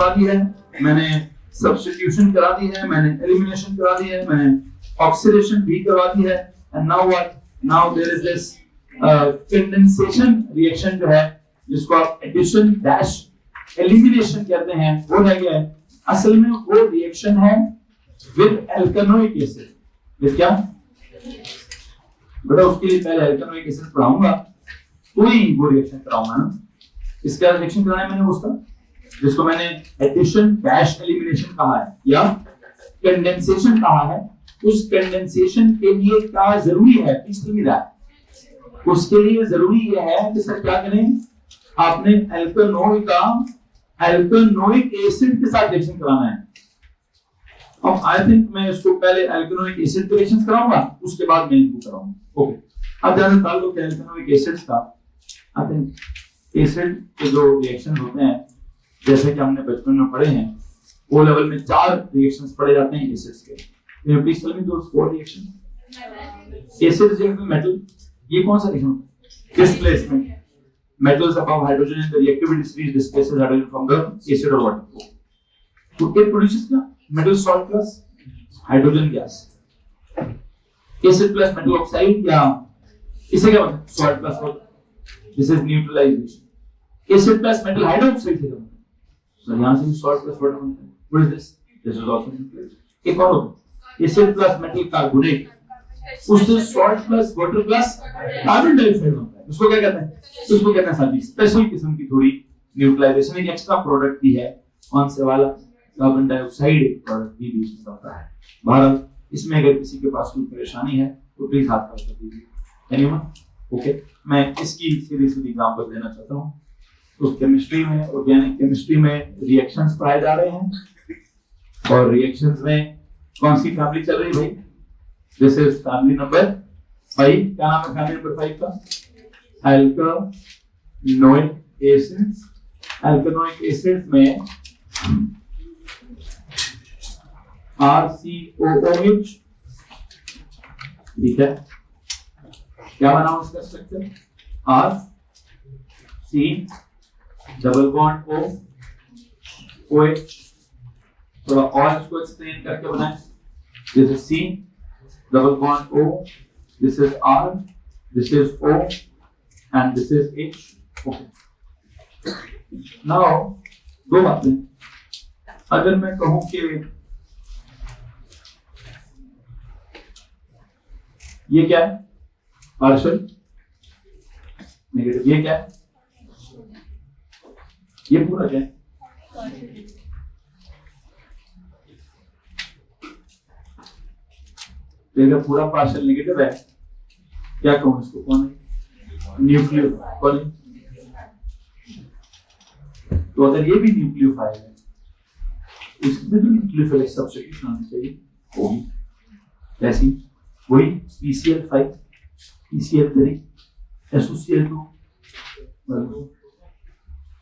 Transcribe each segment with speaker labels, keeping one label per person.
Speaker 1: करा दी है, मैंने सब्स्टिट्यूशन करा दी है, मैंने एलिमिनेशन करा दी है, मैंने ऑक्सीडेशन भी करवा दी है, and now what, now there is this condensation reaction जो है जिसको आप एडिशन डैश एलिमिनेशन कहते हैं, वो रह गया है। असल में वो रिएक्शन है विद एल्केनोइक एसिड। विद क्या बेटा, उसके लिए पहले एल्केनोइक एसिड पढ़ाऊंगा तो ही वो रिएक्शन कराऊंगा ना। इसका रिएक्शन कराना है मैंने उसका जिसको मैंने एडिशन डैश एलिमिनेशन कहा है या कंडेंसेशन कहा है। उस कंडेंसेशन के लिए क्या जरूरी है, उसके लिए जरूरी यह है कि सर क्या करें, आपने एल्केनोइक एसिड के साथ रिएक्शन कराना है। अब आई थिंक मैं इसको पहले एल्केनोइक एसिड के रिएक्शन कराऊंगा, उसके बाद मैं इनको कराऊंगा। ओके, अब ज्यादा ताल्लुक है एल्केनोइक एसिड्स का। आई थिंक एसिड के जो रिएक्शन होते हैं जैसे कि हमने बचपन में पढ़े हैं, ओ लेवल में 4 रिएक्शंस पढ़े जाते हैं एसिड्स के। You please tell me those 4 reaction. Acid react with metal, ये कौन सा रिएक्शन होता है? Displacement. Metals above hydrogen in the reactivity series displaces hydrogen from the acid or water. So it produces क्या? Metal salt plus hydrogen gas. Acid plus metal oxide या इसे क्या बोलते हैं? Salt plus water. This is neutralization. Acid plus metal hydroxide से क्या बोलते हैं? So यहाँ से salt plus water बनता है. What is this? This is also neutralization. एक और होता है acid plus metal carbonate. उससे salt plus water plus carbon dioxide बनता है। उसको क्या कहते हैं? उसको कहते हैं साथी स्पेशल किस्म की थोड़ी न्यूट्रलाइजेशन, एक एक्स्ट्रा प्रोडक्ट भी है। कौन से वाला? कार्बन डाइऑक्साइड एक प्रोडक्ट भी बीच में होता है। भारत इसमें अगर किसी के पास कोई परेशानी है तो प्लीज हाथ कर दीजिए। एनीवन? ओके, मैं इसकी सीधी सीधी एग्जांपल देना चाहता हूं। तो केमिस्ट्री में, ऑर्गेनिक केमिस्ट्री में रिएक्शंस पढ़ाए जा रहे हैं और रिएक्शंस में कौन सी फैमिली चल रही है भाई? This is family number 5। क्या नाम है फैमिली नंबर 5 का? एल्केनोइक एसिड्स। एल्केनोइक एसिड्स में RCOOH, ठीक है। क्या बना उसका structure? R C double bond O OH। थोड़ा और इसको एक्सप्लेन करके बनाए। This is C double bond O, this is R, this is O, and this is H. Okay. Now, दो बातें। अगर मैं कहूं कि ये क्या है? Partial negative. ये क्या है? ये पूरा क्या है? अगर पूरा पार्शियल नेगेटिव है, क्या कहूं इसको? कौन है? न्यूक्लियो। कौन है? तो अगर ये भी न्यूक्लियोफाइल है, इसमें भी न्यूक्लियोफिलिक सब्स्टिट्यूशन होनी चाहिए। होगी कैसी? वही PCl5 PCl3 SOCl2।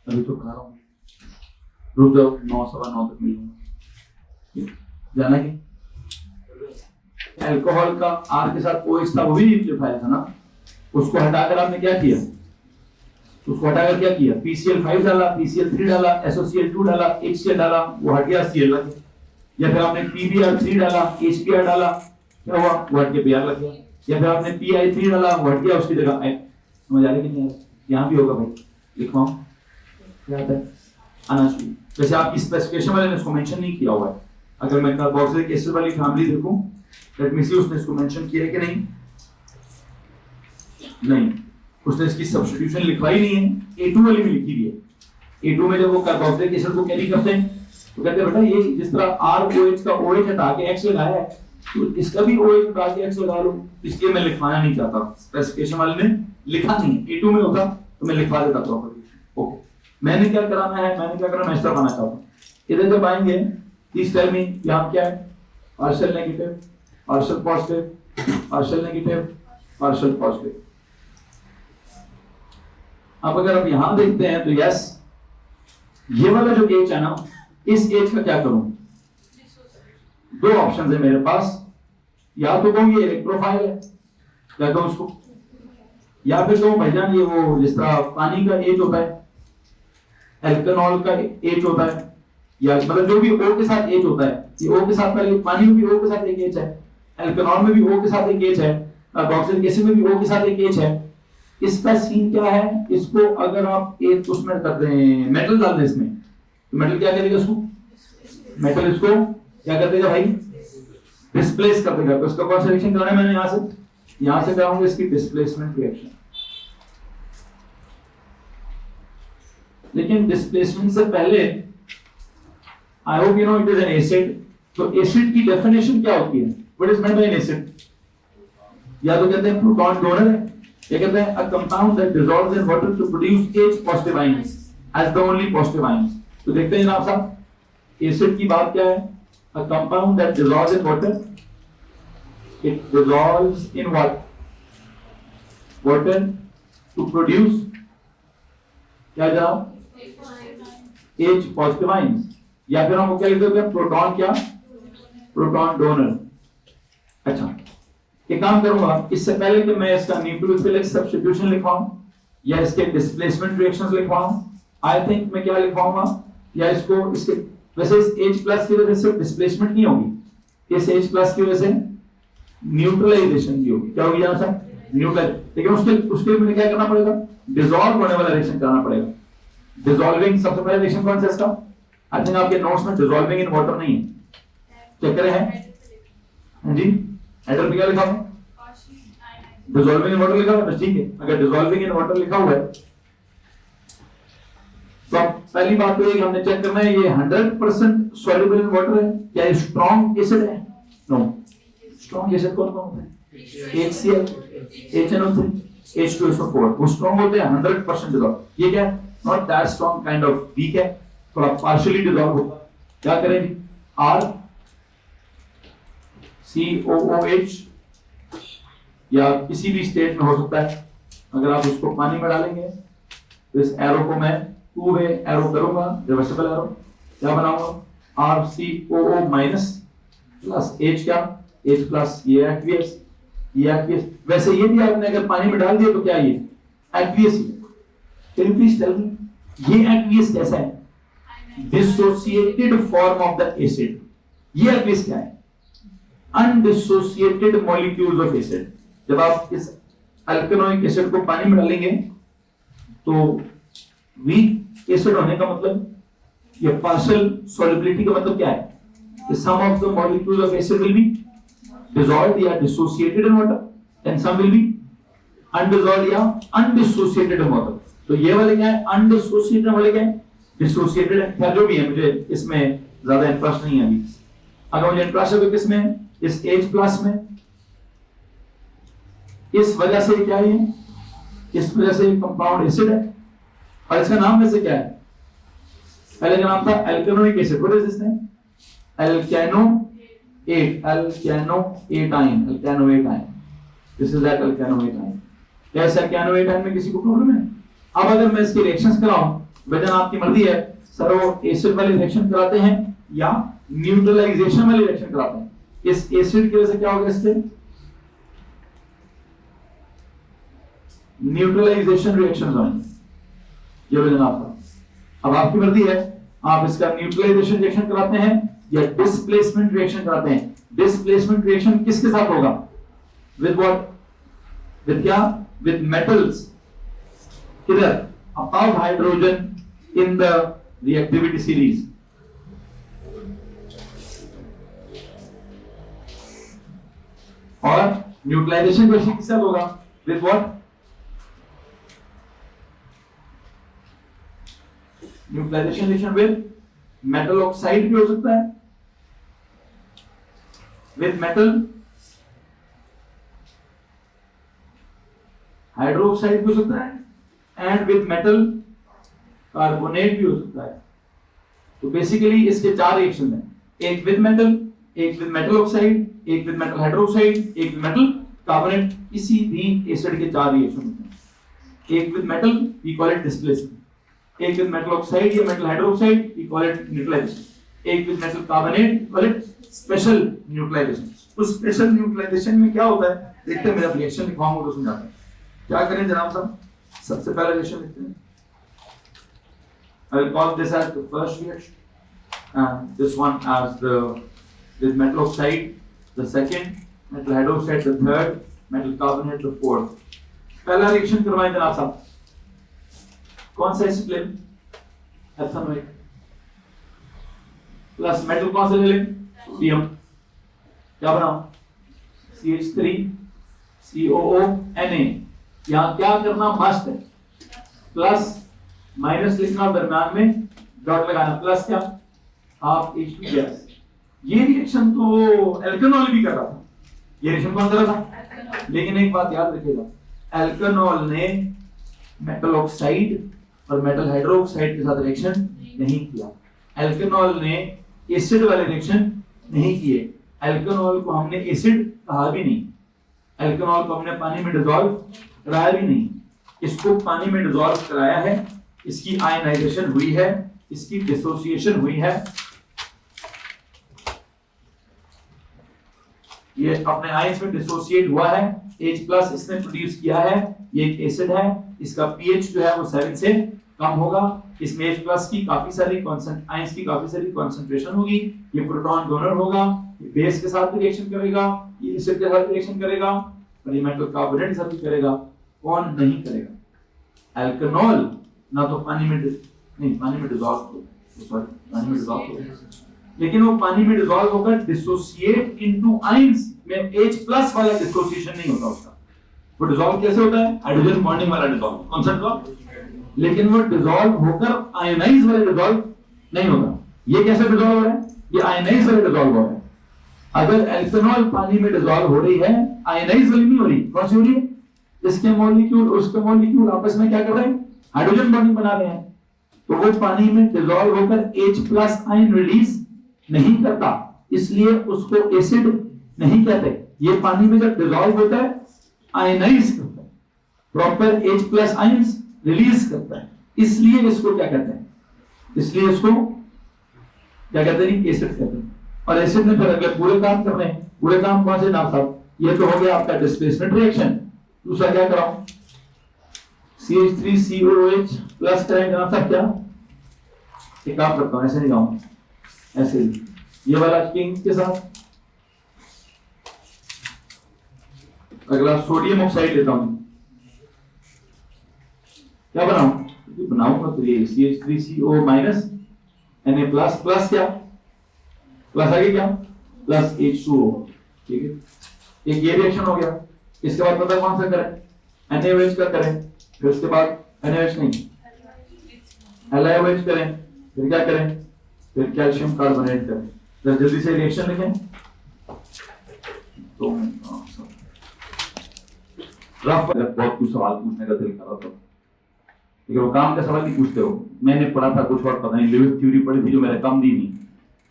Speaker 1: अभी तो खा रहा हूं, रुक जाओ, 9:15 तक मिलूंगा। जाना कि अल्कोहल का R के साथ OH था, वो भी न्यूक्लियोफाइल था ना। उसको हटाकर आपने क्या किया? उसको हटाकर क्या किया? PCl5 डाला, PCl3 डाला, SOCl2 डाला, HCl डाला, वो हट गया, Cl लग गया। या फिर आपने PbR3 डाला, HBr डाला, क्या हुआ? वो हट के Br लग गया। या फिर आपने PI3 डाला, वो हट गया, उसकी जगह I। समझ आ रही कि नहीं? यहाँ भी होगा भाई, लिखवाऊं क्या आता है? आना चाहिए। वैसे आपकी स्पेसिफिकेशन वाले ने इसको मेंशन नहीं किया हुआ है। अगर मैं कार्बोक्सिलिक एसिड वाली फैमिली देखूं, लेट मी सी, उसने इसको मेंशन किया है कि नहीं? नहीं, उसने इसकी सब्स्टिट्यूशन लिखवाई नहीं है। A2 वाली में लिखी हुई है। A2 में जब वो कार्बोक्सिलिक एसिड को कैरी करते हैं तो कहते हैं बेटा ये जिस तरह ROH का OH हटा के X लगाया है, तो इसका भी OH हटा के X लगा लो। इसलिए मैं लिखवाना नहीं चाहता, स्पेसिफिकेशन वाले ने लिखा नहीं है। A2 में होता तो मैं लिखवा देता प्रॉपर्ली। ओके, मैंने क्या कराना है? मैंने क्या करना? मैं इस तरह बनाना चाहता हूं। इधर जब आएंगे, प्लीज टेल मी, यहां क्या है? Partial negative, partial positive, partial negative, partial positive. अब अगर आप यहां देखते हैं तो यस, ये वाला जो H है ना, इस H का क्या करूं? दो ऑप्शन है मेरे पास। या तो कहूं ये इलेक्ट्रोफाइल है, क्या कहूं उसको? या फिर कहूं भाईजान ये वो जिस तरह पानी का H होता है, एल्कनॉल का H होता है, या मतलब जो भी O के साथ H होता है, ये O के साथ पहले पानी में भी O के साथ एक H है, एल्कनॉल में भी O के साथ एक H है, कार्बोक्सिलिक एसिड में भी O के साथ एक H है। इसका सीन क्या है, इसको अगर आप एक उसमें कर दें, मेटल डाल दें इसमें, तो मेटल क्या करेगा इसको, मेटल इसको क्या कर देगा भाई, डिस्प्लेस कर देगा। तो इसका कौन सा रिएक्शन कराना है, मैंने यहां से कराऊंगा इसकी डिस्प्लेसमेंट रिएक्शन। लेकिन डिस्प्लेसमेंट से पहले I hope you know it is an acid. तो एसिड की डेफिनेशन क्या होती है, what is meant by N acid? या तो कहते हैं प्रोटॉन डोनर है, ये कहते हैं a compound that dissolves in water to produce H positive ions as the only positive ions. तो देखते हैं जनाब साहब, एसिड की बात क्या है, a compound that dissolves in water, it dissolves in water to produce क्या जनाब, H पॉजिटिव आयंस, या फिर हम क्या लिख देते हैं, प्रोटॉन क्या, प्रोटॉन डोनर। अच्छा, एक काम करूंगा, इससे पहले कि मैं इसका न्यूक्लियोफिलिक सब्स्टिट्यूशन लिखवाऊं या इसके डिस्प्लेसमेंट रिएक्शंस लिखवाऊं, आई थिंक मैं क्या लिखवाऊंगा, या इसको इसके वैसे इस H+ की वजह से डिस्प्लेसमेंट नहीं होगी, इस H+ की वजह से न्यूट्रलाइजेशन भी होगी। क्या होगी यहां से, न्यूट्रलाइज। लेकिन उसके लिए मुझे क्या करना पड़ेगा, डिसॉल्व होने वाला रिएक्शन करना पड़ेगा। डिसॉल्विंग सबसे पहले रिएक्शन कौन सा है इसका, आई थिंक आपके नोट्स में डिसॉल्विंग इन वाटर नहीं है, चेक करें हैं, हां जी, हेडर पे क्या लिखा है, डिसॉल्विंग इन वाटर लिखा हुआ है, बस ठीक है। अगर डिसॉल्विंग इन वाटर लिखा हुआ है तो पहली बात तो ये हमने चेक करना है ये 100% सॉल्युबल इन वाटर है, क्या ये स्ट्रॉन्ग एसिड है, नो। स्ट्रॉन्ग एसिड कौन कौन होता है, HCl, HNO3, H2SO4, वो स्ट्रॉन्ग होते हैं 100% डिसॉल्व। ये क्या है, not that strong, kind of weak है, थोड़ा पार्शियली डिसॉल्व होगा। क्या करें, R COOH या किसी भी स्टेट में हो सकता है। अगर आप उसको पानी में डालेंगे तो इस एरो को मैं 2 वे एरो करूंगा, रिवर्सिबल एरो, क्या बनाऊंगा, RCOO माइनस प्लस H क्या, H प्लस, ये एक्वियस, ये एक्वियस। वैसे ये भी आपने अगर पानी में डाल दिया तो क्या ये एक्वियस ही। Can you please tell me ये एक्वियस कैसा है, dissociated form of the acid. ये एक्वियस क्या है, अनडिसोसिएटेड मॉलिक्यूल्स ऑफ एसिड। जब आप इस अल्कनोइक एसिड को पानी में डालेंगे तो वीक एसिड होने का मतलब, ये पार्शियल सॉल्युबिलिटी का मतलब क्या है, कि some of the molecules of acid will be dissolved या dissociated in water and some will be undissolved या undissociated in water। तो ये वाले क्या है, undissociated वाले क्या है, dissociated है। खैर जो भी है, मुझे इसमें ज्यादा इंटरेस्ट नहीं है अभी। अगर मुझे इंटरेस्ट है तो किसमें, इस H+ में। इस वजह से क्या है, इस वजह से कंपाउंड एसिड है, और इसका नाम वैसे क्या है, पहले का नाम था alkanoic acid. What is this name, alkanoate ion, alkanoate ion, this is that alkanoate ion. क्या इस अल्केनोएटाइन में किसी को प्रॉब्लम है? अब अगर मैं इसके रिएक्शंस कराऊं, वजन आपकी मर्जी है, सर वो एसिड वाले रिएक्शन कराते हैं या न्यूट्रलाइजेशन वाले रिएक्शन कराते हैं। इस एसिड की वजह से क्या होगा, इससे न्यूट्रलाइजेशन रिएक्शंस होंगे। ये वजन आपका, अब आपकी मर्जी है, आप इसका न्यूट्रलाइजेशन रिएक्शन कराते हैं या डिस्प्लेसमेंट रिएक्शन कराते हैं। डिस्प्लेसमेंट रिएक्शन किसके साथ होगा, विद व्हाट, विद क्या, विद मेटल्स, किधर, above hydrogen in the reactivity series. और न्यूट्रलाइजेशन रिएक्शन किसके साथ होगा, with what, neutralisation reaction with metal oxide भी हो सकता है, विद मेटल हाइड्रोक्साइड भी हो सकता है, एंड विद मेटल कार्बोनेट भी हो सकता है। तो बेसिकली इसके 4 रिएक्शन हैं, एक विद मेटल, एक विद मेटल ऑक्साइड, एक विद मेटल हाइड्रोक्साइड, एक विद मेटल कार्बोनेट। किसी भी एसिड के 4 रिएक्शन होते हैं। एक with metal we call it displacement, एक विद मेटल ऑक्साइड या metal hydroxide we call it neutralisation, एक with metal carbonate call it special neutralisation. उस स्पेशल न्यूट्रलाइजेशन में क्या होता है, देखते हैं, मेरा रिएक्शन लिखवाऊंगा तो समझाते हैं। क्या करें जनाब साहब, सबसे पहला रिएक्शन लिखते हैं, I will call this as the first reaction. and this one as this metal oxide, the second, metal hydroxide the third, metal carbonate the fourth. पहला रिएक्शन करवाएं जनाब साहब, कौन सा एसिड लें? एथेनोइक प्लस मेटल कौन सा ले लें? सोडियम, क्या बनाओ? CH3COO Na। यहाँ क्या करना मस्त है, प्लस माइनस लिखना, दरम्यान में डॉट लगाना, प्लस क्या? Half H2 gas. ये रिएक्शन तो एल्केनॉल भी कर रहा था, ये रिएक्शन कौन कर रहा था? लेकिन एक बात याद रखिएगा, एल्केनॉल ने मेटल ऑक्साइड और मेटल हाइड्रोक्साइड के साथ रिएक्शन नहीं किया, एल्केनॉल ने एसिड वाले रिएक्शन नहीं किए। एल्केनॉल को हमने एसिड कहा भी नहीं, एल्केनॉल को हमने पानी में डिसॉल्व कराया भी नहीं, इसको पानी में डिसॉल्व कराया है, इसकी आयनाइजेशन हुई है, इसकी डिसोसिएशन हुई है, ये अपने आयंस में डिसोसिएट हुआ है, H+ इसने प्रोड्यूस किया है, ये एक एसिड है, इसका pH जो है वो 7 से कम होगा, इसमें H+ की काफी सारी आयंस की काफी सारी कंसंट्रेशन होगी, ये प्रोटॉन डोनर होगा, ये बेस के साथ भी रिएक्शन करेगा, ये एसिड के साथ रिएक्शन करेगा, और ये मेटल कार्बोनेट के साथ भी करेगा। कौन नहीं करेगा? एल्केनॉल ना तो पानी में डिसॉल्व लेकिन वो पानी में डिसॉल्व होकर डिसोसिएट इनटू आयंस में H+ वाला डिसोसिएशन नहीं होता उसका। वो डिसॉल्व कैसे होता है? हाइड्रोजन बॉन्डिंग वाला डिसॉल्व, कौन सा डिसॉल्व? लेकिन वो डिसॉल्व होकर आयनाइज वाला डिसॉल्व नहीं होता। ये कैसे डिसॉल्व हो रहा है? ये आयनाइज वाला डिसॉल्व हो रहा है। अगर एल्केनॉल पानी में डिसॉल्व हो रही है, आयनाइज वाली नहीं हो रही, कौन सी हो रही है? इसके मॉलिक्यूल उसके मॉलिक्यूल आपस में क्या कर रहे हैं? हाइड्रोजन बॉन्डिंग बना रहे हैं, तो वो पानी में डिसॉल्व होकर H+ आयन रिलीज नहीं करता, इसलिए उसको एसिड नहीं कहते। ये पानी में जब डिसॉल्व होता है आयनाइज करता है, प्रॉपर H+ आयंस रिलीज करता है, इसलिए इसको क्या कहते हैं? इसलिए इसको क्या कहते हैं? एसिड कहते हैं। और एसिड ने फिर अगले पूरे काम करने हैं। पूरे काम कौन से नाम साहब? ये तो हो गया आपका डिस्प्लेसमेंट रिएक्शन। दूसरा क्या कराऊं? CH3COOH प्लस करेंगे नाम साहब, क्या एक काम करता हूं, ऐसे नहीं गाऊंगा, ऐसे ये वाला किंग के साथ। अगला सोडियम ऑक्साइड लेता हूं, क्या बनाऊंगा तो ये CH3CO- Na प्लस क्या प्लस आगे क्या प्लस H2O, ठीक है। एक ये रिएक्शन हो गया। इसके बाद पता कौन सा करें? NaOH का करें, फिर उसके बाद NaOH नहीं LiOH करें, फिर क्या करें? फिर कैल्शियम कार्बोनेट करें। तो जल्दी से रिएक्शन लिखें। तो रफ बहुत कुछ सवाल पूछने का दिल कर रहा था, लेकिन वो काम का सवाल नहीं पूछते हो। मैंने पढ़ा था कुछ और, पता नहीं लिविंग थ्योरी पढ़ी थी जो मेरे कम दी नहीं।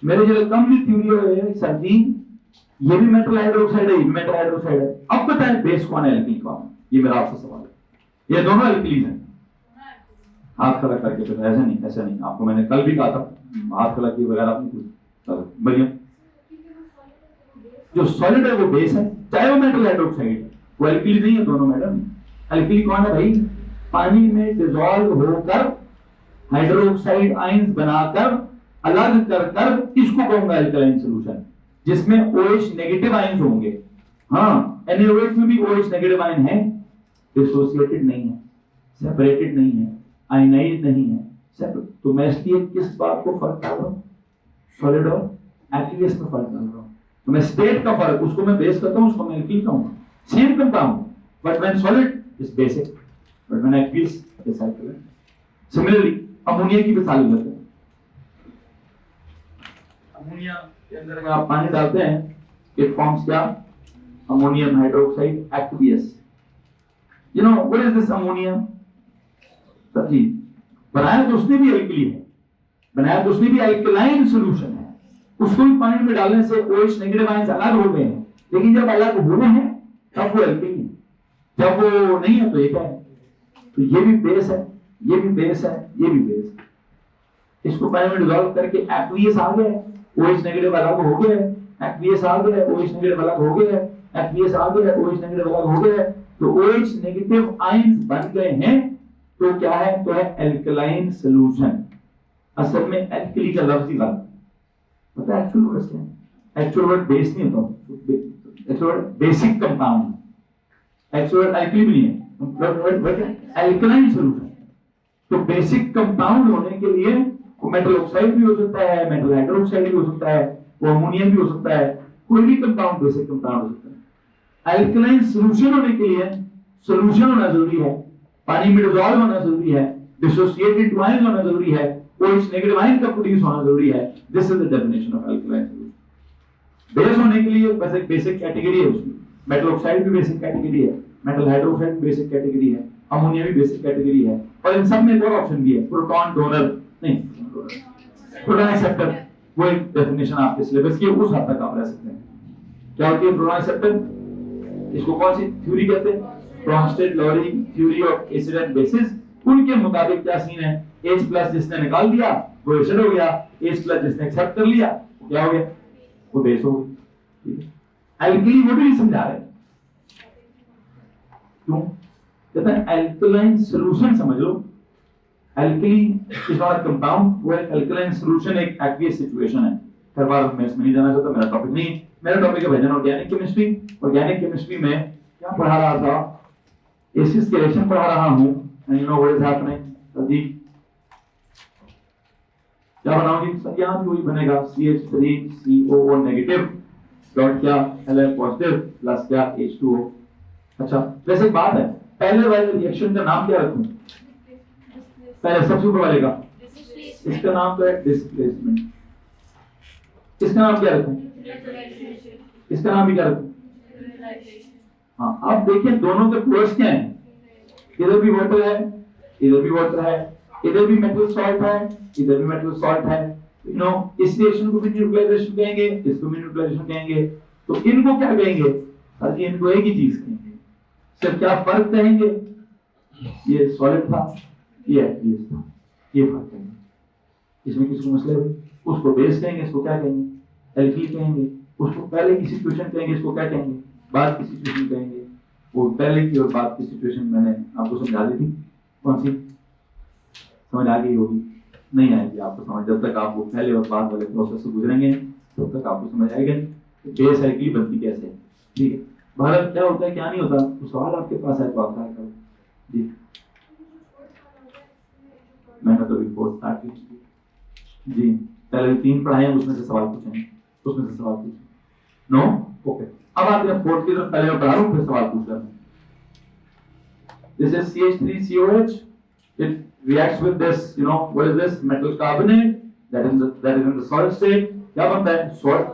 Speaker 1: मेरे जो कम दी थ्योरी है सर जी, ये भी मेटल हाइड्रोक्साइड है, मेटल हाइड्रोक्साइड है। अब बताएं बेस कौन है, एल्किल कौन है? ये मेरा आपसे सवाल है। ये दोनों एल्किलीन हैं। हाथ खड़ा करके, तो ऐसे नहीं, ऐसे नहीं। आपको मैंने कल भी कहा था हाथ खड़ा किए बगैर आप नहीं कुछ बढ़िया। जो सॉलिड है वो बेस है, चाहे वो मेटल हाइड्रोक्साइड है, वो एल्किली नहीं है दोनों मैडम। एल्किली कौन है भाई? पानी में डिसॉल्व होकर हाइड्रोक्साइड आयंस बनाकर अलग कर इसको कहूंगा एल्कलाइन सॉल्यूशन, जिसमें OH नेगेटिव आयंस होंगे। हाँ, NaOH में भी OH नेगेटिव आयन है, डिसोसिएटेड नहीं है, सेपरेटेड नहीं है, आयनाइज्ड नहीं है, सेपरेट। तो मैं इसलिए किस बात को फर्क डाल रहा हूं? सॉलिड और एक्वियस में फर्क डाल रहा हूं। तो मैं स्टेट का फर्क, उसको मैं बेस करता हूं, उसको मैं एल्किल कहूंगा। सेम करता हूं, but when solid is basic, but when aqueous is alkaline. Similarly ammonia की मिसाल लेते हैं। अमोनिया के अंदर अगर आप पानी डालते हैं, इट फॉर्म्स क्या? Ammonium hydroxide aqueous. You know what is this ammonia? Sir ji, बनाया तो उसने भी एल्कली है, बनाया तो उसने भी एल्कलाइन सॉल्यूशन है। उसको भी पानी में डालने से OH नेगेटिव आयंस अलग हो गए हैं, लेकिन जब अलग हो रहे हैं तब वो एल्कली है, जब वो नहीं है तो ये क्या है? तो ये भी बेस है, ये भी बेस है, ये भी बेस है। इसको पानी में डिसॉल्व करके एक्वियस आ गया, OH नेगेटिव अलग हो गया, एक्वियस आ गया, OH नेगेटिव अलग हो गया, एक्वियस आ गया, OH नेगेटिव अलग हो गया, तो OH नेगेटिव आयंस बन गए हैं। तो क्या है? तो है एल्कलाइन सॉल्यूशन। असल में एल्कली का लफ्ज ही गलत, पता है एक्चुअल वर्ड क्या है? एक्चुअल वर्ड बेस नहीं होता, actual word basic compound, actual word alkali भी नहीं है, एल्कलाइन सॉल्यूशन। तो बेसिक कंपाउंड होने के लिए वो मेटल ऑक्साइड भी हो सकता है, मेटल हाइड्रोक्साइड भी हो सकता है, वो अमोनिया भी हो सकता है, कोई भी कंपाउंड बेसिक कंपाउंड हो सकता है। एल्कलाइन सॉल्यूशन होने के लिए सॉल्यूशन होना जरूरी है, पानी में डिसॉल्व होना जरूरी है, डिसोसिएटेड टू आयंस होना जरूरी है, OH नेगेटिव आयन का प्रोड्यूस होना जरूरी है। This is the definition of alkaline solution. Base होने के लिए बस एक बेसिक कैटेगरी है उसकी, मेटल ऑक्साइड भी बेसिक कैटेगरी है, मेटल हाइड्रोक्साइड भी बेसिक कैटेगरी है, अमोनिया भी बेसिक कैटेगरी है, और इन सब में एक और ऑप्शन भी है, प्रोटॉन डोनर नहीं प्रोटॉन एक्सेप्टर। वो एक डेफिनेशन आपके सिलेबस की है, उस हद तक आप रह सकते हैं। क्या होती है प्रोटॉन एक्सेप्टर? इसको कौन सी थ्योरी कहते हैं? Brønsted-lorry theory of acid and bases. उनके मुताबिक क्या सीन है, H+ जिसने निकाल दिया वो एसिड हो गया, H+ जिसने एक्सेप्ट कर लिया वो क्या हो गया, वो बेस हो गया। ठीक है, एल्कली वो भी नहीं समझा रहे, क्यों? कहते हैं एल्कलाइन सॉल्यूशन समझ लो, alkali is not a compound, वो एक एल्कलाइन सॉल्यूशन एक एक्वियस सिचुएशन है। हर बार मैं इसमें नहीं जाना चाहता, मेरा टॉपिक नहीं है, मेरा टॉपिक है भजन ऑर्गेनिक केमिस्ट्री। ऑर्गेनिक केमिस्ट्री में क्या पढ़ा रहा था, एसिड्स के रिएक्शन पढ़ा रहा हूं, and you know what is happening जी, क्या बनाओगे सर? यहां भी वही बनेगा, CH3CO नेगेटिव डॉट क्या Li पॉजिटिव प्लस क्या H2O। अच्छा वैसे एक बात है, पहले वाले रिएक्शन का नाम क्या रखूं? पहले सबसे ऊपर वाले का, इसका नाम तो है डिस्प्लेसमेंट, इसका नाम क्या रखूं? इसका नाम भी क्या रखूं? हाँ, आप देखिए दोनों के प्लस क्या है, इधर भी वाटर है, इधर भी वाटर है, इधर भी मेटल सॉल्ट है, इधर भी मेटल सॉल्ट है। यू नो इस रिएक्शन को भी न्यूट्रलाइजेशन कहेंगे, इसको भी न्यूट्रलाइजेशन कहेंगे, तो इनको क्या कहेंगे? सर जी इनको एक ही चीज कहेंगे, सिर्फ क्या फर्क कहेंगे, ये सॉलिड था, ये एक्वियस था, ये फर्क कहेंगे। इसमें किसको मसले हुए? उसको बेस कहेंगे, इसको क्या कहेंगे? एल्कीन कहेंगे। उसको पहले की सिचुएशन कहेंगे, इसको क्या कहेंगे? बाद की सिचुएशन कहेंगे। वो पहले की और बाद की सिचुएशन मैंने आपको समझा दी थी, कौन सी समझ आ गई होगी? नहीं आएगी आपको समझ, जब तक आप वो पहले और बाद वाले प्रोसेस से गुजरेंगे तब तक आपको समझ आएगा बेस एल्कीन बनती कैसे है। ठीक है, भारत क्या होता है क्या नहीं होता, तो सवाल आपके पास है तो आप क्या करो जी। मैंने तो अभी फोर्थ स्टार्ट की जी, पहले 3 पढ़ाए हैं, उसमें से सवाल पूछेंगे, उसमें से सवाल पूछेंगे। नो ओके, अब आते हैं फोर्थ की तरफ, पहले मैं पढ़ा रहा हूं फिर सवाल पूछ रहा हूं। This is CH3COH. It reacts with this, you know, what is this? Metal carbonate that is in the solid state. क्या बनता है? Salt.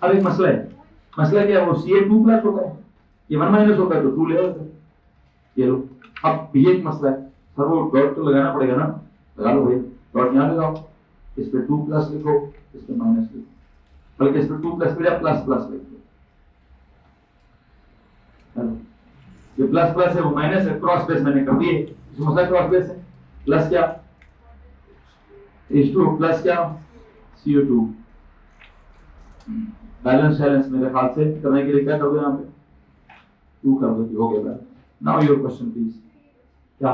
Speaker 1: अब एक मसला है, मसला क्या है? वो Ca2 प्लस होता है, ये 1 माइनस होता है तो 2 ले होता है। ये लो, अब भी एक मसला है, सर वो डॉट तो लगाना पड़ेगा ना, लगा लो भाई, डॉट यहाँ लगाओ, इस पे 2 प्लस लिखो, इस पे माइनस लिखो, बल्कि इस पे 2 प्लस पे प्लस प्लस लिखो। ये प्लस प्लस है, वो माइनस है, क्रॉस बेस मैंने कर दिए, इसमें मसला क्रॉस बेस है, प्लस क्या H2 प्लस क्या CO2। बैलेंस मेरे ख्याल से करने के लिए क्या कर दो, यहाँ पे 2 कर दो, हो गया। नाउ योर क्वेश्चन प्लीज, क्या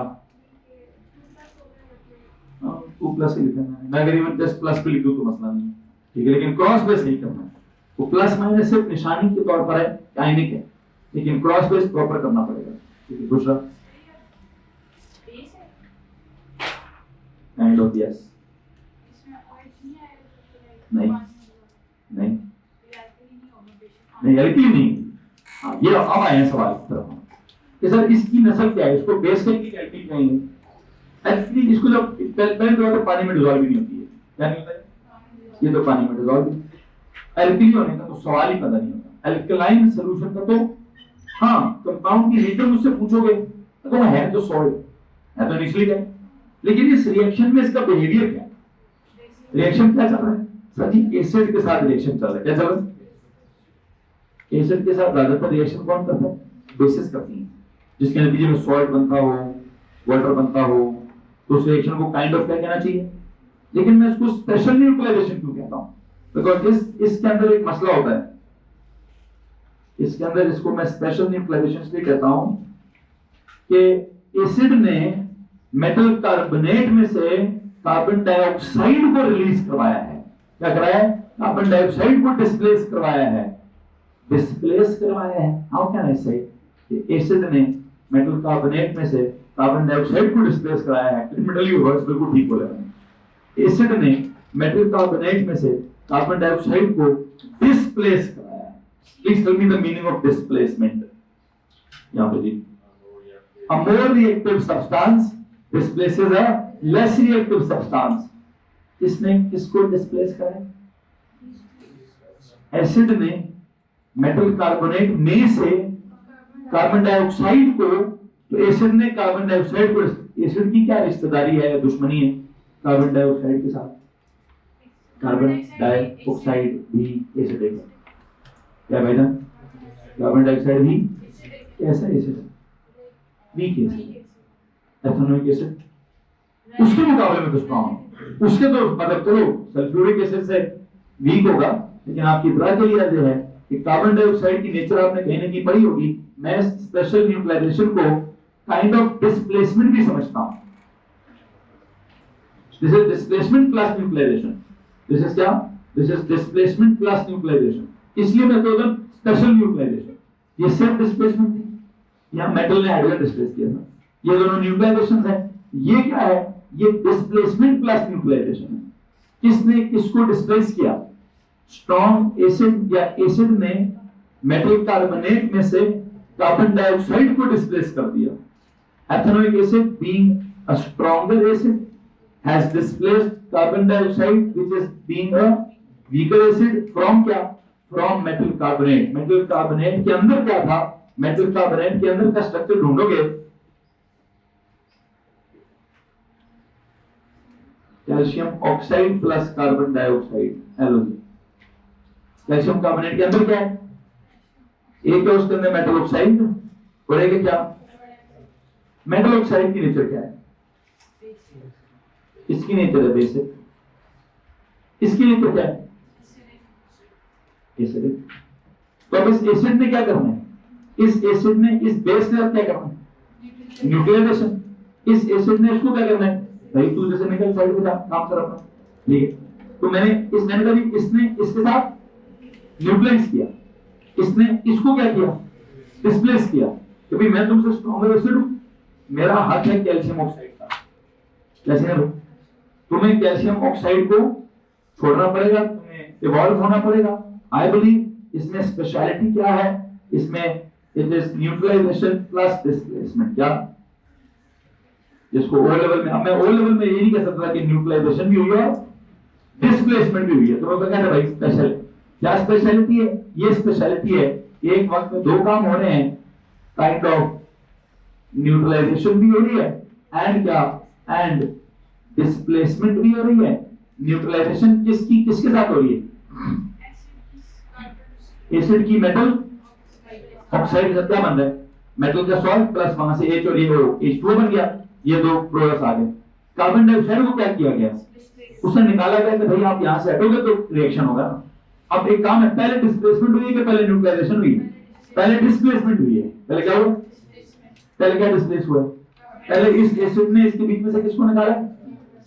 Speaker 1: 2 प्लस ही लिखना है, मैं अगर इवन जस्ट प्लस पे लिख दूं तो मसला नहीं है, ठीक है, लेकिन क्रॉस बेस नहीं करना है। वो प्लस माइनस सिर्फ निशानी के तौर पर है, आईने के, लेकिन क्रॉस बेस प्रॉपर करना पड़ेगा। ठीक है, दूसरा काइंड ऑफ यस, नहीं नहीं नहीं एल्कीन नहीं। हाँ, ये अब आए हैं सवाल की तरफ कि सर इसकी नस्ल क्या है, इसको बेस कहेंगे एल्कीन कहेंगे? एल्कीन इसको जब पहले तो पानी में डिसॉल्व नहीं होती है, क्या नहीं होता है? ये तो पानी में डिसॉल्व, एल्कीन होने का तो सवाल ही पता नहीं होता। एल्कलाइन सॉल्यूशन का तो हाँ, कंपाउंड की नेचर मुझसे पूछोगे तो है तो सॉल्ट है, तो इनिशियली है, लेकिन इस रिएक्शन में इसका बिहेवियर क्या है, रिएक्शन क्या चल रहा है? सर जी एसिड के साथ रिएक्शन चल रहा है, क्या चल रहा है? एसिड के साथ ज्यादातर रिएक्शन कौन करता है? बेसिस करती है, जिसके नतीजे में सॉल्ट बनता हो, वाटर बनता हो, तो उस रिएक्शन को काइंड ऑफ क्या कहना चाहिए? लेकिन मैं इसको स्पेशल न्यूट्रलाइजेशन क्यों कहता हूं? बिकॉज इसके अंदर एक मसला होता है, इसके अंदर इसको मैं स्पेशल न्यूट्रलाइजेशन इसलिए कहता हूं कि एसिड ने मेटल कार्बोनेट में से कार्बन डाइऑक्साइड को रिलीज करवाया है। क्या कराया है? कार्बन डाइऑक्साइड को डिस्प्लेस करवाया है। डिस्प्लेस करवाया है, हाउ कैन आई से? एसिड ने मेटल कार्बोनेट में से कार्बन डाइऑक्साइड को डिस्प्लेस कराया है। लिटरली वर्ड्स बिल्कुल ठीक बोले। एसिड ने मेटल कार्बोनेट में से कार्बन डाइऑक्साइड को डिस्प्लेस कराया है। Please tell me the meaning of displacement. यहां पे जी, a more reactive substance displaces a less reactive substance। किसने किसको डिस्प्लेस करा? एसिड ने मेटल कार्बोनेट में से कार्बन डाइऑक्साइड को, तो एसिड ने कार्बन डाइऑक्साइड को, एसिड की क्या रिश्तेदारी है, दुश्मनी है कार्बन डाइऑक्साइड के साथ? कार्बन डाइऑक्साइड भी एसिड है। क्या भाई ना, कार्बन डाइऑक्साइड भी कैसा एसिड है? वीक एसिड, एथेनोइक एसिड उसके मुकाबले में तो स्ट्रॉन्ग। उसके तो मतलब चलो सल्फ्यूरिक एसिड से वीक होगा, लेकिन आपकी इतरा के लिए जो है कि कार्बन डाइऑक्साइड की नेचर आपने कहीं ना कहीं पढ़ी होगी। मैं स्पेशल न्यूक्लियराइजेशन को काइंड ऑफ डिस्प्लेसमेंट भी समझता हूं। This is displacement plus nuclearisation. This is क्या? This is displacement plus nuclearisation. इसलिए मैं तो स्पेशल न्यूक्लियराइजेशन। ये सिर्फ डिस्प्लेसमेंट थी, यहां मेटल ने हाइड्रोजन डिस्प्लेस किया था। ये दोनों न्यूक्लियराइजेशन है। ये क्या है? ये डिस्प्लेसमेंट प्लस न्यूक्लियराइजेशन है। किसने किसको डिस्प्लेस किया? स्ट्रॉन्ग एसिड या एसिड ने मेटल कार्बोनेट में से कार्बन डाइऑक्साइड को डिस्प्लेस कर दिया। Ethanoic acid being a stronger acid has displaced carbon dioxide which is being a weaker acid from क्या? From metal carbonate. Metal carbonate के अंदर क्या था? मेटल कार्बोनेट के अंदर का स्ट्रक्चर ढूंढोगे, calcium oxide plus carbon dioxide, LOG. Calcium carbonate के अंदर क्या है? एक है उसके अंदर मेटल ऑक्साइड, और एक है क्या? मेटल ऑक्साइड की नेचर क्या है? इसकी नेचर है बेसिक। इसकी नेचर क्या है? एसिडिक। तो अब इस एसिड ने क्या करना है? इस एसिड ने इस बेस के साथ क्या करना है? न्यूक्लियराइजेशन। इस एसिड ने इसको क्या करना है? भाई तू जैसे निकल साइड पे जा, काम कर अपना, ठीक है। तो मैंने कहा इसने इसके साथ न्यूक्लियराइज किया, इसने इसको क्या किया? डिस्प्लेस किया। तो भाई मैं तुमसे स्ट्रॉन्गर एसिड हूं, मेरा हक है कैल्शियम ऑक्साइड का। कैसे है? तुम्हें कैल्शियम ऑक्साइड को छोड़ना पड़ेगा, तुम्हें इवॉल्व होना पड़ेगा। आई बिलीव इसमें स्पेशलिटी क्या है? इसमें it is neutralisation plus displacement. क्या? जिसको ओ लेवल में, अब मैं ओ लेवल में ये नहीं कह सकता कि न्यूट्रलाइजेशन भी हुई है और डिस्प्लेसमेंट भी हुई है। तो मैं कहता भाई स्पेशल क्या स्पेशलिटी है? ये स्पेशलिटी है एक वक्त में दो काम हो रहे हैं, काइंड ऑफ न्यूट्रलाइजेशन भी हो रही है एंड क्या? एंड डिस्प्लेसमेंट भी हो रही है। न्यूट्रलाइजेशन किसके साथ हो रही है? एसिड की मेटल ऑक्साइड के साथ क्या बन रहा है? मेटल का सॉल्ट प्लस वहां से H और ये H2O बन गया। ये दो प्रोडक्ट्स आ गए। कार्बन डाइऑक्साइड को क्या किया गया? उसे निकाला गया कि भाई आप यहां से हटोगे तो रिएक्शन होगा। अब एक काम है, पहले डिस्प्लेसमेंट हुई है कि पहले न्यूट्रलाइजेशन हुई? पहले डिस्प्लेसमेंट हुई है। पहले क्या हुआ? पहले क्या डिस्प्लेस हुआ? पहले इस एसिड ने इसके बीच में से किसको निकाला?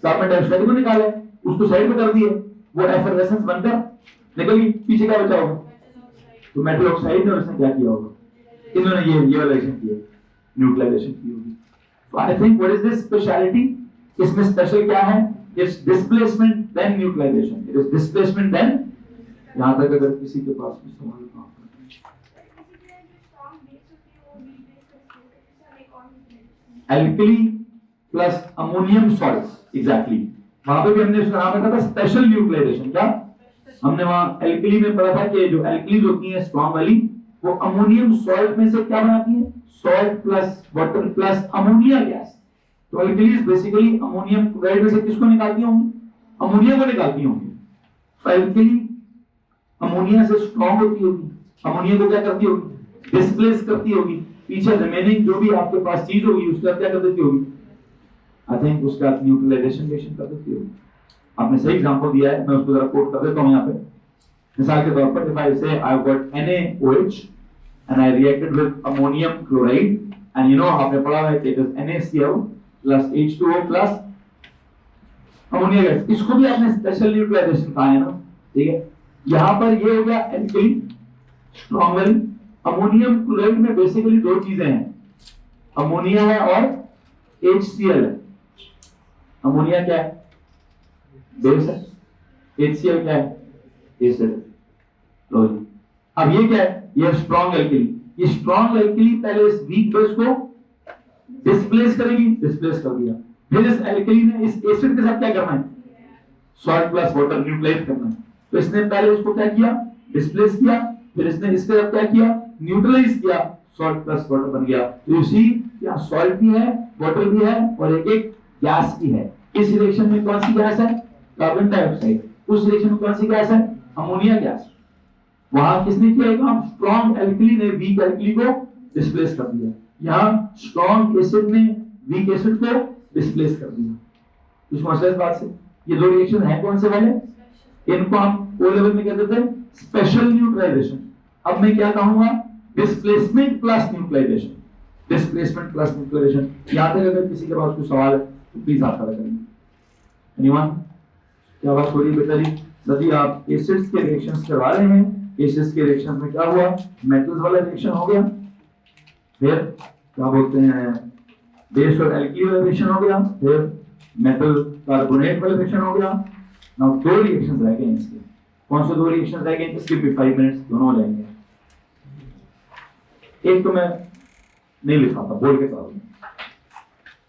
Speaker 1: कार्बन डाइऑक्साइड को निकाला, उसको साइड पे कर दिया, वो एफरवेसेंस बनकर निकल गई, पीछे क्या बचा होगा? तो मेटल ऑक्साइड ने और इसने क्या किया होगा? इन्होंने ये वाला रिएक्शन किया, न्यूट्रलाइजेशन की होगी। So I think what is this speciality? इसमें स्पेशल क्या है? It's displacement then neutralization. It is displacement then। यहाँ तक अगर किसी के पास भी सवाल हो alkali plus ammonium salts, exactly. वहां पे भी हमने उसका नाम रखा था स्पेशल न्यूट्रलाइजेशन। क्या हमने वहां एल्कली में पढ़ा था कि जो एल्कलीज होती हैं स्ट्रॉन्ग वाली, वो अमोनियम सॉल्ट में से क्या बनाती है? Salt plus water plus ammonia gas. तो एल्कलीज बेसिकली अमोनियम क्लोराइड में से किसको निकालती होंगी? अमोनिया को निकालती होंगी। तो एल्कली अमोनिया से स्ट्रॉन्ग होती होगी, अमोनिया को क्या करती होगी? डिस्प्लेस करती होगी। पीछे रिमेनिंग जो भी आपके पास चीज होगी उसका क्या कर देती होगी? आई थिंक उसका न्यूट्रलाइजेशन कर देती होगी। आपने सही एग्जांपल दिया है, मैं उसको जरा कोट कर देता हूं यहाँ पे। मिसाल के तौर पर if I say I've got NaOH and I reacted with ammonium chloride and you know आपने पढ़ा है कि it is NaCl plus H2O plus ammonia gas, इसको भी आपने स्पेशल न्यूट्रलाइजेशन कहा है ना, ठीक है। यहाँ पर ये हो गया एल्कली स्ट्रॉन्गली। अमोनियम क्लोराइड में बेसिकली दो चीजें हैं, अमोनिया है और HCl है। अमोनिया क्या है? बेस है। HCl क्या है? एसिड। लो जी, अब ये क्या है? ये स्ट्रॉन्ग एल्कली। ये स्ट्रॉन्ग एल्कली पहले इस वीक बेस को डिस्प्लेस करेगी, डिस्प्लेस कर दिया। फिर इस एल्कली ने इस एसिड के साथ क्या करना है? सॉल्ट प्लस वाटर न्यूट्रलाइज करना है। तो इसने पहले उसको क्या किया? डिस्प्लेस किया। फिर इसने इसके साथ क्या किया? न्यूट्रलाइज किया, सॉल्ट प्लस वाटर बन गया। तो इसी यहाँ सॉल्ट भी है, वाटर भी है और एक एक गैस भी है। इस रिएक्शन में कौन सी गैस है? Carbon dioxide. उस रिएक्शन में कौन सी गैस है? Ammonia gas. वहां किसने किया काम? स्ट्रॉन्ग एल्कली ने वीक एल्कली को डिस्प्लेस कर दिया। यहाँ स्ट्रॉन्ग एसिड ने वीक एसिड को डिस्प्लेस कर दिया। कुछ मतलब इस बात से? ये दो रिएक्शन है कौन से वाले? इनको हम ओ लेवल में कहते थे स्पेशल न्यूट्रलाइजेशन। अब मैं क्या कहूंगा? Displacement plus neutralisation. Displacement plus neutralisation. यहां तक अगर किसी के पास कोई सवाल है तो प्लीज आप खड़ा करिए। एनीवन? क्या बात हो रही है बेटा जी? यदि आप एसिड्स के रिएक्शंस करवा रहे हैं, एसिड्स के रिएक्शंस में क्या हुआ? मेटल्स वाला रिएक्शन हो गया, फिर क्या बोलते हैं बेस और एल्कीन वाला रिएक्शन हो गया, फिर मेटल कार्बोनेट वाला रिएक्शन हो गया। नाउ दो रिएक्शंस रह गए इसके। कौन से दो रिएक्शंस रह गए? इसके भी 5 मिनट्स दोनों हो जाएंगे। एक तो मैं नहीं लिखा था, बोल के कहा।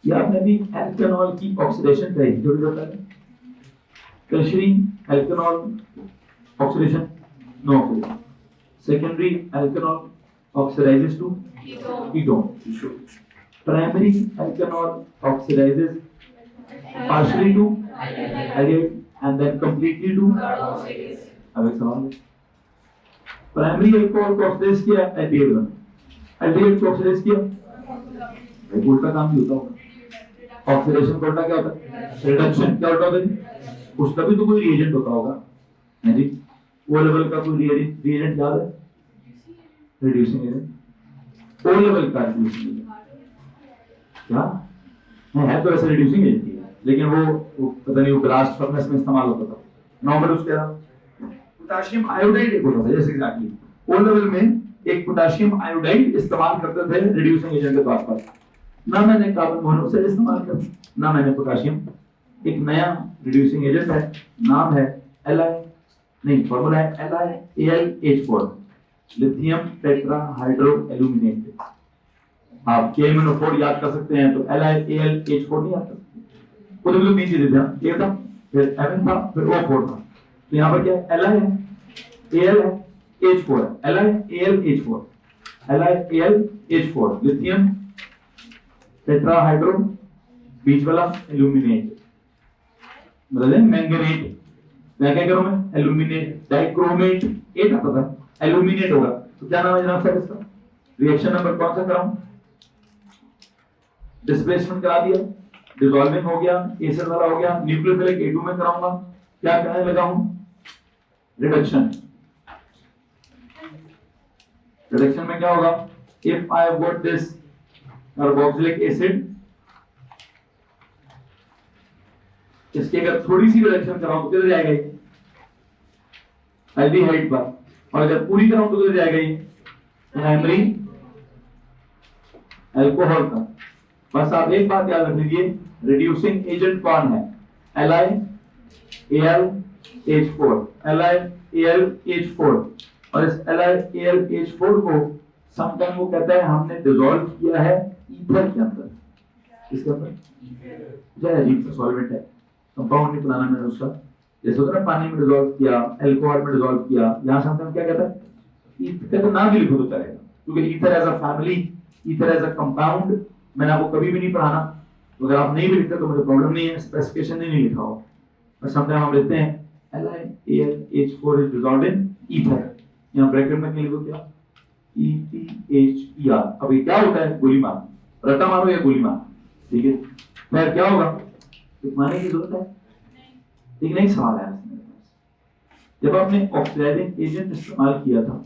Speaker 1: ये आपने भी एल्केनॉल की ऑक्सीडेशन कही जो भी होता है tertiary alkanol oxidation, no oxidation. Secondary alkanol oxidises to ketone. Primary alkanol oxidises partially to aldehyde and then completely to अब एक सवाल है, प्राइमरी अल्कोहल को ऑक्सीडाइज किया एल्डिहाइड बना, एल्डिहाइड को ऑक्सीडाइज किया, भाई उल्टा काम भी होता होगा। ऑक्सीडेशन का उल्टा क्या होता है? रिडक्शन। क्या उल्टा होता है? उसका भी तो कोई रिएजेंट होता होगा, है जी? ओ लेवल का कोई रिएजेंट याद है? Reducing agent. ओ लेवल का रिड्यूसिंग एजेंट क्या है? तो ऐसे रिड्यूसिंग एजेंट है, लेकिन वो पता नहीं वो ब्लास्ट फर्नेस में इस्तेमाल होता था। नॉर्मल उसके पोटेशियम आयोडाइड एक होता था, जैसे एग्जैक्टली ओ लेवल में एक पोटेशियम आयोडाइड इस्तेमाल करते थे रिड्यूसिंग एजेंट के तौर पर। ना मैंने कार्बन मोनोऑक्साइड इस्तेमाल किया, ना मैंने पोटेशियम। एक नया रिड्यूसिंग एजेंट है, नाम है फॉर्मूला है LiAlH4, लिथियम टेट्राहाइड्रो एल्यूमिनेट। आप KMnO4 याद कर सकते हैं तो LiAlH4 नहीं याद कर सकते। वो तो तीन चीजें थे, K था, फिर Mn था, फिर O4 था। तो यहाँ पर क्या है? Li है, Al है, H4 है, LiAlH4 लिथियम टेट्राहाइड्रो बीच वाला एल्यूमिनेट, मतलब मैंगनेट। मैं क्या करूं? मैं एल्यूमिनेट डाइक्रोमेट 8 आता था, एल्यूमिनेट होगा। तो क्या नाम है जनाब सर इसका? रिएक्शन नंबर कौन सा कराऊं? डिस्प्लेसमेंट करा दिया, डिसॉल्विंग हो गया, एसिड वाला हो गया, न्यूक्लियोफिलिक A2 में कराऊंगा। क्या करने लगा हूं? रिडक्शन। रिडक्शन में क्या होगा? If I have got this carboxylic acid, इसकी अगर थोड़ी सी रिडक्शन कराऊं तो किधर जाएगा ये? एल्डिहाइड पर। और अगर पूरी कराऊं तो किधर जाएगा ये? प्राइमरी अल्कोहल का। बस आप एक बात याद रख लीजिए, रिड्यूसिंग एजेंट कौन है? LiAlH4 और इस LiAlH4 को समटाइम वो कहता है हमने डिसॉल्व किया है ईथर के अंदर। किसके अंदर? जो अजीब सा सॉल्वेंट है, कंपाउंड नहीं बनाना मैंने उसका, जैसे होता है ना पानी में डिसॉल्व किया, अल्कोहल में डिसॉल्व किया। यहाँ समटाइम क्या कहता है? ईथर का नाम भी लिखो तो चलेगा, क्योंकि ether as a family, ether as a compound मैंने आपको कभी भी नहीं पढ़ाना। तो अगर आप नहीं भी लिखते तो मुझे प्रॉब्लम नहीं है, स्पेसिफिकेशन नहीं लिखा हो, बस समटाइम हम लिखते हैं LiAlH4 is dissolved in ether। यहाँ ब्रैकेट में लिखो क्या? ETHER। अब ये क्या होता है? गोली मार, रट्टा मारो या गोली मार, ठीक है? फिर क्या होगा? लिखवाने की जरूरत है? ठीक नहीं? सवाल है जब आपने ऑक्सीडाइजिंग एजेंट इस्तेमाल किया था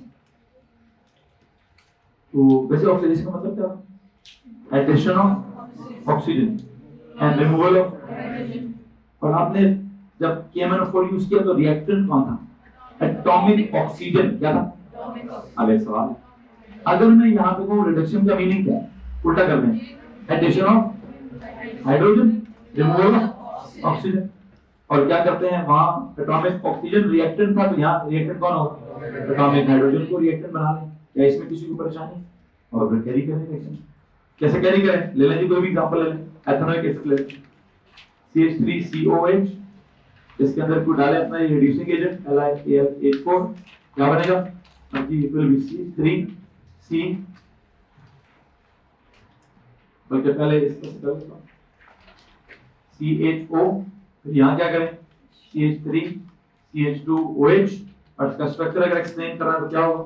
Speaker 1: तो वैसे ऑक्सीडेशन का मतलब क्या? Addition of oxygen and removal of और आपने जब KMnO4 यूज किया तो रिएक्टेंट कौन था? Atomic oxygen. क्या था? अब एक सवाल है, अगर मैं यहाँ पे कहूँ रिडक्शन का मीनिंग क्या है, उल्टा कर दें, addition of hydrogen, removal of oxygen. और क्या करते हैं वहाँ एटॉमिक ऑक्सीजन रिएक्टेंट था, तो यहाँ रिएक्टेंट कौन होगा? एटॉमिक हाइड्रोजन को रिएक्टेंट बना लें। क्या इसमें किसी को परेशानी? और फिर कैरी करें रिएक्शन। कैसे कैरी करें? ले लें जी, कोई भी एग्जांपल ले लें। एथेनॉइक एसिड ले लें, CH3COH, इसके अंदर कुछ डालें अपना रिड्यूसिंग एजेंट LiAlH4, क्या बनेगा? जी इट विल बी C3C, बल्कि पहले इसको कर लेता हूं, CHO, फिर यहाँ क्या करें? CH3CH2OH, और इसका स्ट्रक्चर अगर एक्सप्लेन करना तो क्या होगा?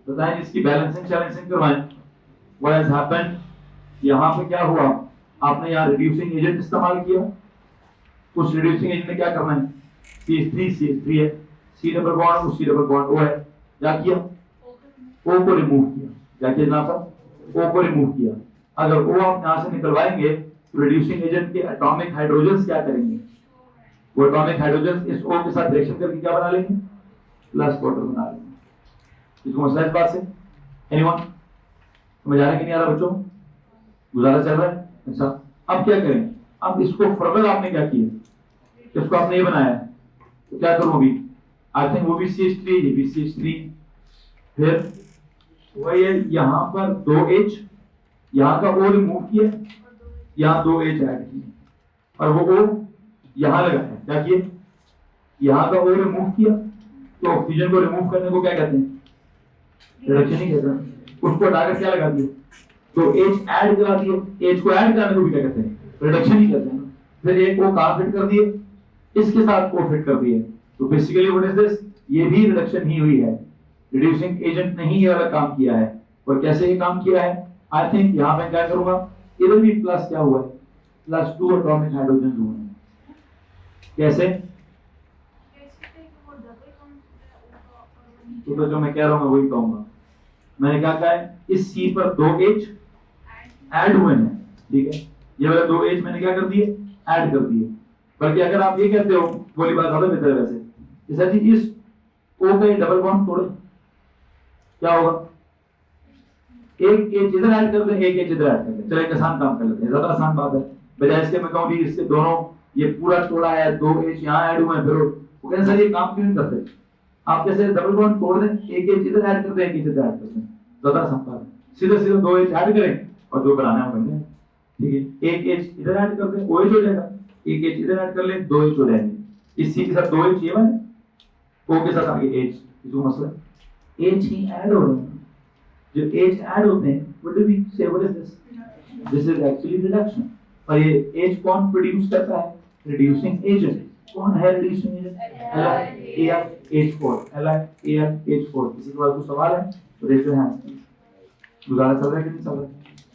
Speaker 1: बताएं इसकी बैलेंसिंग चैलेंजिंग करवाएं। What has happened? यहाँ पे क्या हुआ? आपने यहाँ रिड्यूसिंग एजेंट इस्तेमाल किया। उस रिड्यूसिंग एजेंट ने क्या करना है? CH3 है, C डबल बॉन्ड उस C डबल बॉन्ड O है, क्या किया? O को रिमूव किया। क्या किया जनाब साहब? O को रिमूव किया। अगर O आप यहाँ से निकलवाएंगे तो रिड्यूसिंग एजेंट के एटॉमिक हाइड्रोजन्स क्या करेंगे? वो एटॉमिक हाइड्रोजन इस O के साथ रिएक्शन करके क्या बना लेंगे? प्लस वाटर बना लेंगे। इसको मसला इस बात से एनीवन समझ आ रहा है कि नहीं आ रहा बच्चों? गुजारा चल रहा है? अच्छा, अब क्या करें? अब इसको फर्दर आपने क्या किया? इसको आपने ये बनाया है, तो क्या करूं अभी? आई थिंक वो भी CH3, ये भी CH3, फिर वही है, यहाँ पर 2H, यहाँ का O रिमूव किया, यहाँ 2H ऐड किए, और वो O यहाँ लगाया। क्या किए? यहाँ का O रिमूव किया, तो ऑक्सीजन को रिमूव करने को क्या कहते हैं? रिडक्शन ही कहते हैं। उसको हटाकर क्या लगा दिया? तो H ऐड करा दिए। H को ऐड करने को भी क्या कहते हैं? रिडक्शन ही कहते हैं। फिर एक O कहाँ फिट कर दिए? इसके साथ O फिट कर दिए। तो बेसिकली व्हाट इज दिस? ये भी रिडक्शन ही हुई है। रिड्यूसिंग एजेंट ने ही ये वाला काम किया है। और कैसे ये काम किया है? आई थिंक यहाँ पे क्या करूंगा, इधर भी प्लस क्या हुआ है? +2 एटॉमिक हाइड्रोजन हुए हैं। कैसे? तो जो मैं कह रहा हूँ मैं वही कहूंगा। मैंने क्या कहा है? इस C पर 2H ऐड हुए हैं, ठीक है? ये वाला 2H मैंने क्या कर दिए? ऐड कर दिए। बल्कि अगर आप ये कहते हो, बोली बात ज्यादा बेहतर है वैसे, जैसा जी इस O का ये डबल बॉन्ड तोड़े, क्या होगा? एक H इधर ऐड कर दें, एक H इधर ऐड कर दें। चलो एक आसान काम कर लेते हैं, ज्यादा आसान बात है। बजाय इसके मैं कहूँ जी इससे दोनों ये पूरा तोड़ा है, 2H यहाँ ऐड हुए हैं, फिर वो कहते सर ये काम क्यों नहीं करते? आप कैसे डबल बॉन्ड तोड़ दें, एक H इधर ऐड कर दें, एक H इधर ऐड कर दें, ज्यादा आसान बात है। सीधा सीधा 2H ऐड करें और जो बनाना है वो बन जाए, ठीक है? एक H इधर ऐड कर दें, OH हो जाएगा, एक H इधर ऐड कर लें, 2H हो जाएंगे। इस C के साथ 2H ये बने, O के साथ आगे H, इसको मसला H ही ऐड हो रहे हैं। जो H ऐड होते हैं, what do we say, what is this? This is actually reduction। और ये H कौन प्रोड्यूस करता है? Reducing agent. कौन है रिड्यूसिंग एजेंट? LiAlH4, LiAlH4। किसी के पास कोई सवाल है तो रेज योर हैंड। गुजारा चल रहा है कि नहीं चल रहा?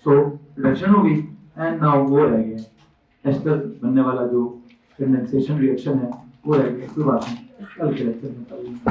Speaker 1: सो रिडक्शन हो गई एंड नाउ वो रह गया एस्टर बनने वाला जो कंडेंसेशन रिएक्शन है, वो रह गया। कोई बात नहीं, कल के लेक्चर में